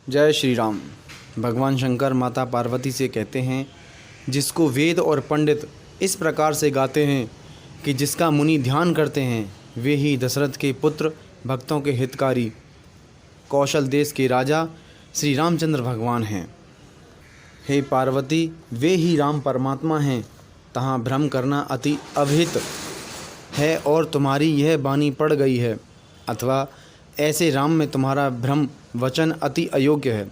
जय श्री राम। भगवान शंकर माता पार्वती से कहते हैं, जिसको वेद और पंडित इस प्रकार से गाते हैं कि जिसका मुनि ध्यान करते हैं, वे ही दशरथ के पुत्र, भक्तों के हितकारी, कौशल देश के राजा श्री रामचंद्र भगवान हैं। हे पार्वती, वे ही राम परमात्मा हैं। तहाँ भ्रम करना अति अभिहित है और तुम्हारी यह बानी पड़ गई है, अथवा ऐसे राम में तुम्हारा भ्रम वचन अति अयोग्य है।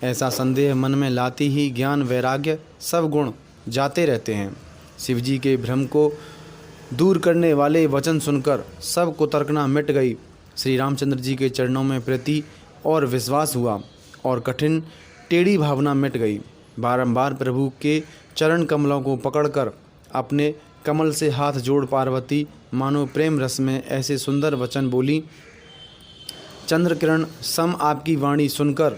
ऐसा संदेह मन में लाती ही ज्ञान वैराग्य सब गुण जाते रहते हैं। शिवजी के भ्रम को दूर करने वाले वचन सुनकर सब कुतर्कना मिट गई। श्री रामचंद्र जी के चरणों में प्रीति और विश्वास हुआ और कठिन टेढ़ी भावना मिट गई। बारंबार प्रभु के चरण कमलों को पकड़कर अपने कमल से हाथ जोड़ पार्वती मानो प्रेम रस में ऐसे सुंदर वचन बोली। चंद्र किरण सम आपकी वाणी सुनकर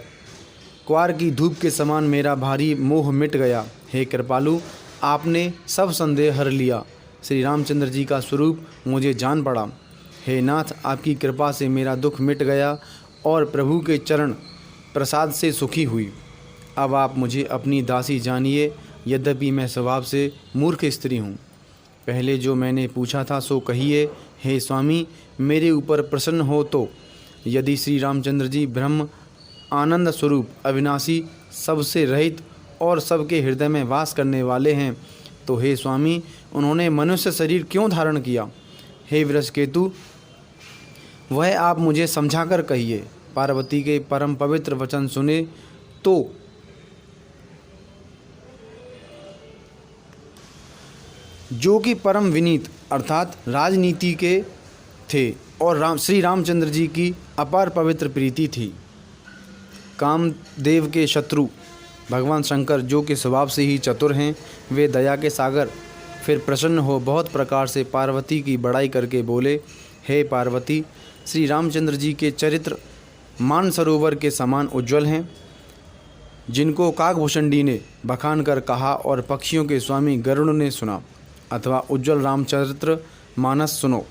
क्वार की धूप के समान मेरा भारी मोह मिट गया। हे कृपालु, आपने सब संदेह हर लिया। श्री रामचंद्र जी का स्वरूप मुझे जान पड़ा। हे नाथ, आपकी कृपा से मेरा दुख मिट गया और प्रभु के चरण प्रसाद से सुखी हुई। अब आप मुझे अपनी दासी जानिए, यद्यपि मैं स्वभाव से मूर्ख स्त्री हूँ। पहले जो मैंने पूछा था सो कहिए। हे स्वामी, मेरे ऊपर प्रसन्न हो तो यदि श्री रामचंद्र जी ब्रह्म आनंद स्वरूप, अविनाशी, सबसे रहित और सबके हृदय में वास करने वाले हैं, तो हे स्वामी, उन्होंने मनुष्य शरीर क्यों धारण किया? हे वृषकेतु, वह आप मुझे समझाकर कहिए। पार्वती के परम पवित्र वचन सुने तो जो कि परम विनीत अर्थात राजनीति के थे और श्री रामचंद्र जी की अपार पवित्र प्रीति थी। कामदेव के शत्रु भगवान शंकर, जो कि स्वभाव से ही चतुर हैं, वे दया के सागर फिर प्रसन्न हो बहुत प्रकार से पार्वती की बड़ाई करके बोले। हे पार्वती, श्री रामचंद्र जी के चरित्र मानसरोवर के समान उज्ज्वल हैं, जिनको काकभूषणी ने बखान कर कहा और पक्षियों के स्वामी गरुड़ ने सुना। अथवा उज्ज्वल रामचरित्र मानस सुनो।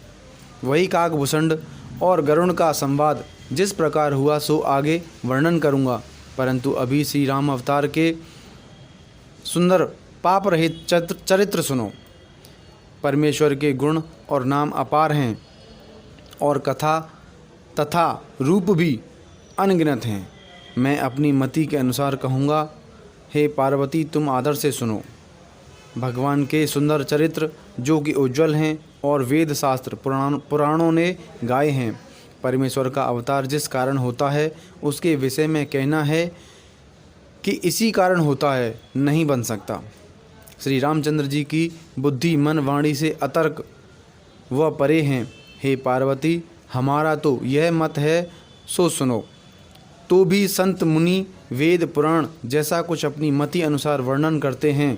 वही काकभूषण और गरुड़ का संवाद जिस प्रकार हुआ सो आगे वर्णन करूँगा, परंतु अभी श्री राम अवतार के सुंदर पाप रहित चरित्र सुनो। परमेश्वर के गुण और नाम अपार हैं और कथा तथा रूप भी अनगिनत हैं। मैं अपनी मति के अनुसार कहूँगा। हे पार्वती, तुम आदर से सुनो। भगवान के सुंदर चरित्र जो कि उज्ज्वल हैं और वेद शास्त्र पुराणों ने गाए हैं। परमेश्वर का अवतार जिस कारण होता है उसके विषय में कहना है कि इसी कारण होता है, नहीं बन सकता। श्री रामचंद्र जी की बुद्धि मन वाणी से अतर्क व परे हैं। हे पार्वती, हमारा तो यह मत है सो सुनो। तो भी संत मुनि वेद पुराण जैसा कुछ अपनी मति अनुसार वर्णन करते हैं।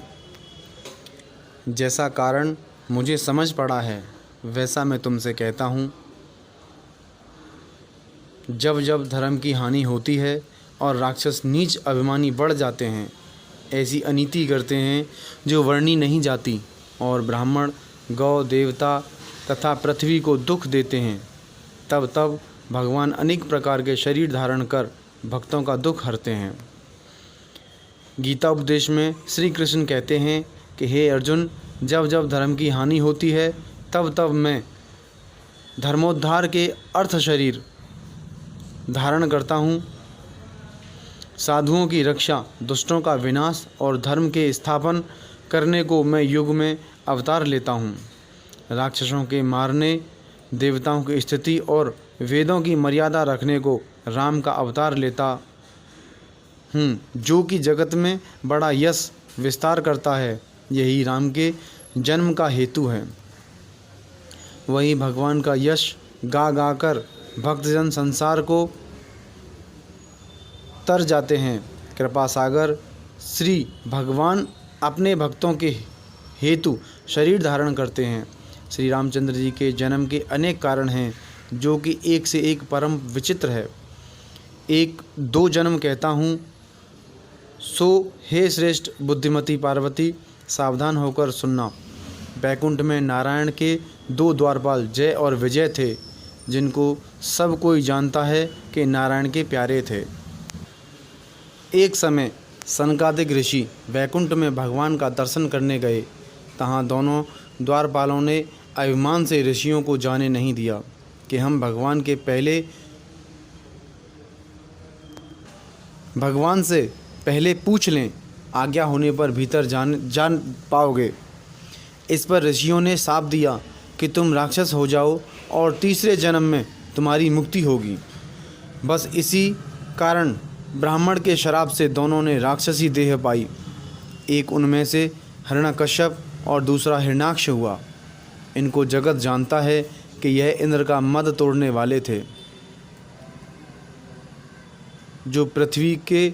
जैसा कारण मुझे समझ पड़ा है वैसा मैं तुमसे कहता हूँ। जब जब धर्म की हानि होती है और राक्षस नीच अभिमानी बढ़ जाते हैं, ऐसी अनीति करते हैं जो वर्णी नहीं जाती, और ब्राह्मण, गौ, देवता तथा पृथ्वी को दुख देते हैं, तब भगवान अनेक प्रकार के शरीर धारण कर भक्तों का दुख हरते हैं। गीता उपदेश में श्री कृष्ण कहते हैं कि हे अर्जुन, जब जब धर्म की हानि होती है तब मैं धर्मोद्धार के अर्थ शरीर धारण करता हूँ। साधुओं की रक्षा, दुष्टों का विनाश और धर्म के स्थापन करने को मैं युग में अवतार लेता हूँ। राक्षसों के मारने, देवताओं की स्थिति और वेदों की मर्यादा रखने को राम का अवतार लेता हूँ, जो कि जगत में बड़ा यश विस्तार करता है। यही राम के जन्म का हेतु है। वही भगवान का यश गा गा कर भक्तजन संसार को तर जाते हैं। कृपा सागर श्री भगवान अपने भक्तों के हेतु शरीर धारण करते हैं। श्री रामचंद्र जी के जन्म के अनेक कारण हैं, जो कि एक से एक परम विचित्र है। एक दो जन्म कहता हूँ सो हे श्रेष्ठ बुद्धिमती पार्वती, सावधान होकर सुनना। बैकुंठ में नारायण के दो द्वारपाल जय और विजय थे, जिनको सब कोई जानता है कि नारायण के प्यारे थे। एक समय सनकादिक ऋषि वैकुंठ में भगवान का दर्शन करने गए। तहाँ दोनों द्वारपालों ने अभिमान से ऋषियों को जाने नहीं दिया कि हम भगवान से पहले पूछ लें, आज्ञा होने पर भीतर जान पाओगे। इस पर ऋषियों ने शाप दिया कि तुम राक्षस हो जाओ और तीसरे जन्म में तुम्हारी मुक्ति होगी। बस इसी कारण ब्राह्मण के श्राप से दोनों ने राक्षसी देह पाई। एक उनमें से हिरण्यकश्यप और दूसरा हिरण्याक्ष हुआ। इनको जगत जानता है कि यह इंद्र का मद तोड़ने वाले थे, जो पृथ्वी के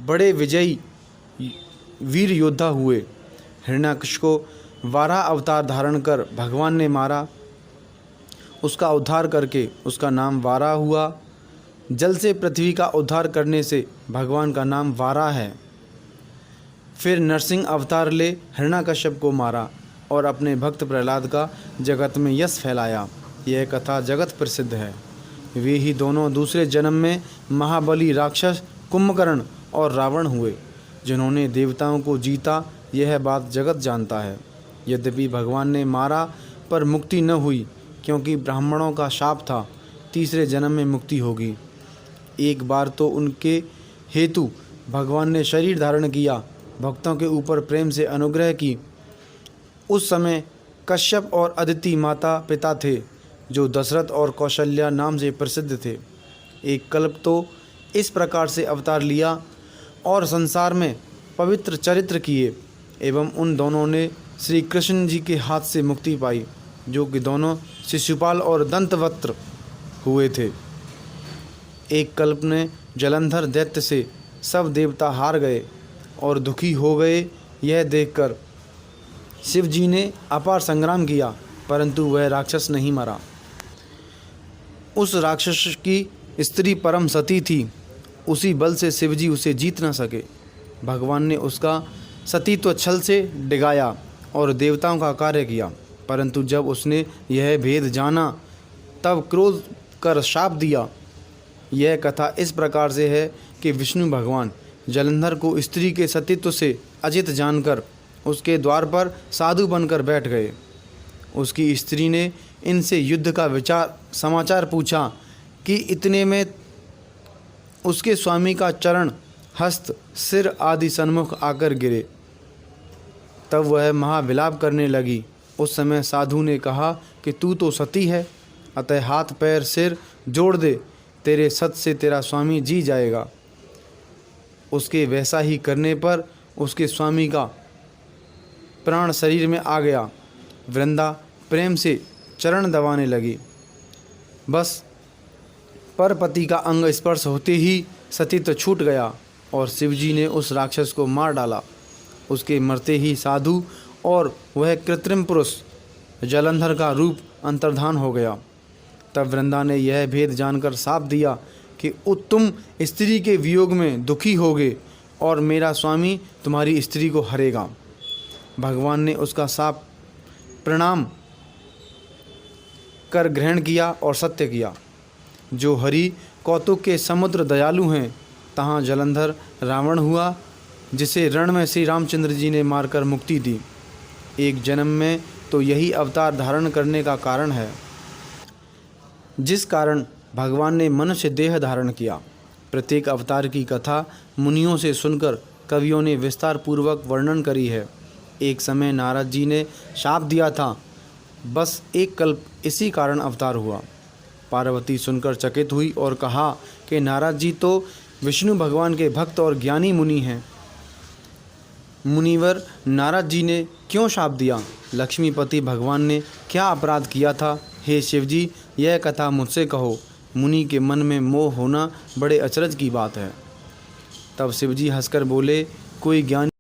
बड़े विजयी वीर योद्धा हुए। हिरण्याक्ष को 12 अवतार धारण कर भगवान ने मारा। उसका उद्धार करके उसका नाम वारा हुआ। जल से पृथ्वी का उद्धार करने से भगवान का नाम वारा है। फिर नरसिंह अवतार ले हिरण्याकश्यप को मारा और अपने भक्त प्रहलाद का जगत में यश फैलाया। यह कथा जगत प्रसिद्ध है। वे ही दोनों दूसरे जन्म में महाबली राक्षस कुंभकर्ण और रावण हुए, जिन्होंने देवताओं को जीता। यह बात जगत जानता है। यद्यपि भगवान ने मारा पर मुक्ति न हुई, क्योंकि ब्राह्मणों का शाप था, तीसरे जन्म में मुक्ति होगी। एक बार तो उनके हेतु भगवान ने शरीर धारण किया, भक्तों के ऊपर प्रेम से अनुग्रह की। उस समय कश्यप और अदिति माता पिता थे, जो दशरथ और कौशल्या नाम से प्रसिद्ध थे। एक कल्प तो इस प्रकार से अवतार लिया और संसार में पवित्र चरित्र किए, एवं उन दोनों ने श्री कृष्ण जी के हाथ से मुक्ति पाई, जो कि दोनों शिशुपाल और दंतवक्त्र हुए थे। एक कल्प में जलंधर दैत्य से सब देवता हार गए और दुखी हो गए। यह देखकर शिव जी ने अपार संग्राम किया, परंतु वह राक्षस नहीं मरा। उस राक्षस की स्त्री परम सती थी, उसी बल से शिवजी उसे जीत न सके। भगवान ने उसका सतीत्व छल से डिगाया और देवताओं का कार्य किया, परंतु जब उसने यह भेद जाना तब क्रोध कर शाप दिया। यह कथा इस प्रकार से है कि विष्णु भगवान जलंधर को स्त्री के सतीत्व से अजित जानकर उसके द्वार पर साधु बनकर बैठ गए। उसकी स्त्री ने इनसे युद्ध का समाचार पूछा कि इतने में उसके स्वामी का चरण, हस्त, सिर आदि सन्मुख आकर गिरे। तब वह महाविलाप करने लगी। उस समय साधु ने कहा कि तू तो सती है, अतः हाथ पैर सिर जोड़ दे, तेरे सत से तेरा स्वामी जी जाएगा। उसके वैसा ही करने पर उसके स्वामी का प्राण शरीर में आ गया। वृंदा प्रेम से चरण दबाने लगी। बस परपति का अंग स्पर्श होते ही सतीत्व छूट गया और शिवजी ने उस राक्षस को मार डाला। उसके मरते ही साधु और वह कृत्रिम पुरुष जलंधर का रूप अंतर्धान हो गया। तब वृंदा ने यह भेद जानकर शाप दिया कि तुम स्त्री के वियोग में दुखी होगे और मेरा स्वामी तुम्हारी स्त्री को हरेगा। भगवान ने उसका शाप प्रणाम कर ग्रहण किया और सत्य किया। जो हरि कौतुक के समुद्र दयालु हैं, तहाँ जलंधर रावण हुआ, जिसे रण में श्री रामचंद्र जी ने मारकर मुक्ति दी। एक जन्म में तो यही अवतार धारण करने का कारण है, जिस कारण भगवान ने मनुष्य देह धारण किया। प्रत्येक अवतार की कथा मुनियों से सुनकर कवियों ने विस्तार पूर्वक वर्णन करी है। एक समय नारद जी ने शाप दिया था, बस एक कल्प इसी कारण अवतार हुआ। पार्वती सुनकर चकित हुई और कहा कि नारद जी तो विष्णु भगवान के भक्त और ज्ञानी मुनि हैं। मुनिवर, नारद जी ने क्यों शाप दिया? लक्ष्मीपति भगवान ने क्या अपराध किया था? हे शिवजी, यह कथा मुझसे कहो। मुनि के मन में मोह होना बड़े अचरज की बात है। तब शिवजी हंसकर बोले, कोई ज्ञानी